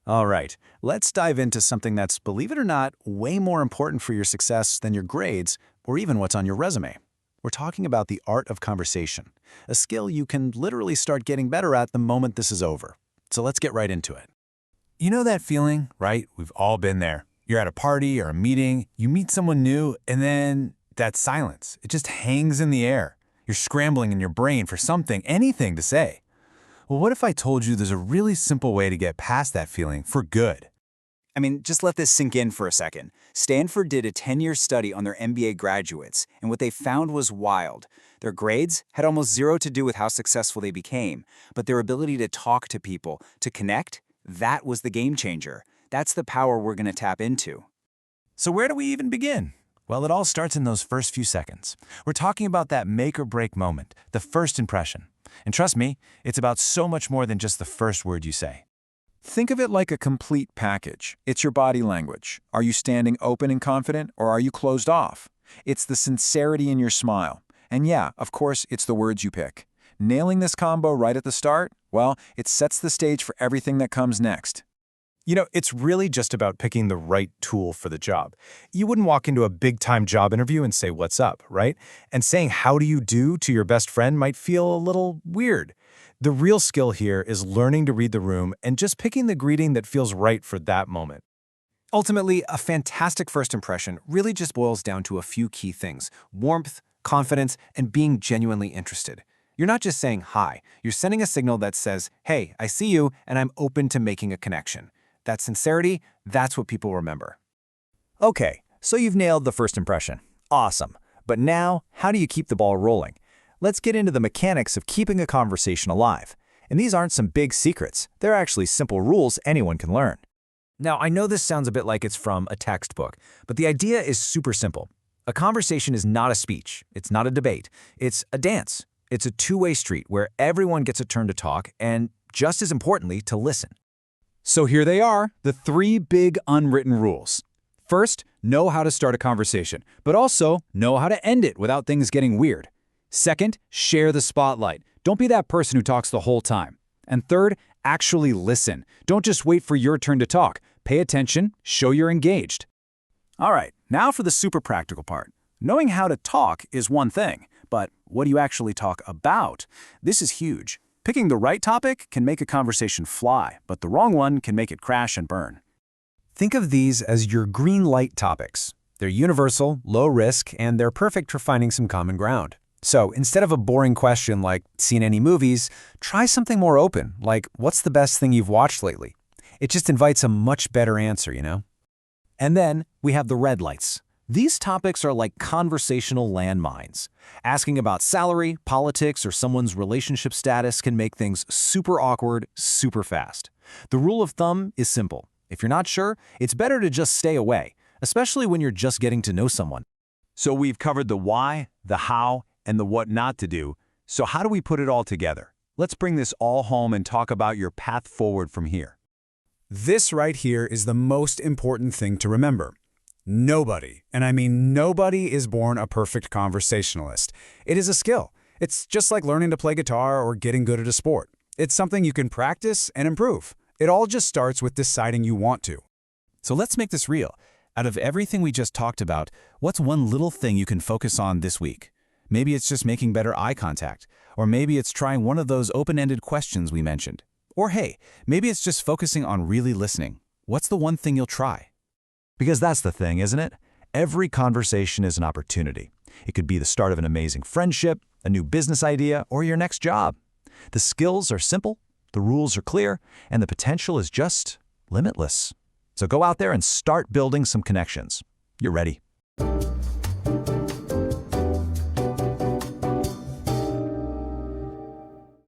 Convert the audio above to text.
All right, let's dive into something that's, believe it or not, way more important for your success than your grades or even what's on your resume. We're talking about the art of conversation, a skill you can literally start getting better at the moment this is over. So let's get right into it. You know that feeling, right? We've all been there. You're at a party or a meeting, you meet someone new, and then that silence, it just hangs in the air. You're scrambling in your brain for something, anything to say. Well, what if I told you there's a really simple way to get past that feeling for good? I mean, just let this sink in for a second. Stanford did a 10-year study on their MBA graduates, and what they found was wild. Their grades had almost zero to do with how successful they became, but their ability to talk to people, to connect, that was the game changer. That's the power we're going to tap into. So where do we even begin? Well, it all starts in those first few seconds. We're talking about that make or break moment, the first impression. And trust me, it's about so much more than just the first word you say. Think of it like a complete package. It's your body language. Are you standing open and confident, or are you closed off? It's the sincerity in your smile. And yeah, of course, it's the words you pick. Nailing this combo right at the start, well, it sets the stage for everything that comes next. You know, it's really just about picking the right tool for the job. You wouldn't walk into a big-time job interview and say, "What's up?" right? And saying, "How do you do?" to your best friend might feel a little weird. The real skill here is learning to read the room and just picking the greeting that feels right for that moment. Ultimately, a fantastic first impression really just boils down to a few key things: warmth, confidence, and being genuinely interested. You're not just saying hi, you're sending a signal that says, "Hey, I see you, and I'm open to making a connection." That sincerity, that's what people remember. Okay, so you've nailed the first impression. Awesome. But now, how do you keep the ball rolling? Let's get into the mechanics of keeping a conversation alive. And these aren't some big secrets. They're actually simple rules anyone can learn. Now, I know this sounds a bit like it's from a textbook, but the idea is super simple. A conversation is not a speech. It's not a debate. It's a dance. It's a two-way street where everyone gets a turn to talk and, just as importantly, to listen. So here they are, the 3 big unwritten rules. First, know how to start a conversation, but also know how to end it without things getting weird. Second, share the spotlight. Don't be that person who talks the whole time. And third, actually listen. Don't just wait for your turn to talk. Pay attention, show you're engaged. All right, now for the super practical part. Knowing how to talk is one thing, but what do you actually talk about? This is huge. Picking the right topic can make a conversation fly, but the wrong one can make it crash and burn. Think of these as your green light topics. They're universal, low risk, and they're perfect for finding some common ground. So instead of a boring question like, "Seen any movies?" try something more open, like, "What's the best thing you've watched lately?" It just invites a much better answer, you know? And then we have the red lights. These topics are like conversational landmines. Asking about salary, politics, or someone's relationship status can make things super awkward, super fast. The rule of thumb is simple. If you're not sure, it's better to just stay away, especially when you're just getting to know someone. So we've covered the why, the how, and the what not to do. So how do we put it all together? Let's bring this all home and talk about your path forward from here. This right here is the most important thing to remember. Nobody, and I mean nobody, is born a perfect conversationalist. It is a skill. It's just like learning to play guitar or getting good at a sport. It's something you can practice and improve. It all just starts with deciding you want to. So let's make this real. Out of everything we just talked about, what's one little thing you can focus on this week? Maybe it's just making better eye contact, or maybe it's trying one of those open-ended questions we mentioned. Or hey, maybe it's just focusing on really listening. What's the one thing you'll try? Because that's the thing, isn't it? Every conversation is an opportunity. It could be the start of an amazing friendship, a new business idea, or your next job. The skills are simple, the rules are clear, and the potential is just limitless. So go out there and start building some connections. You're ready.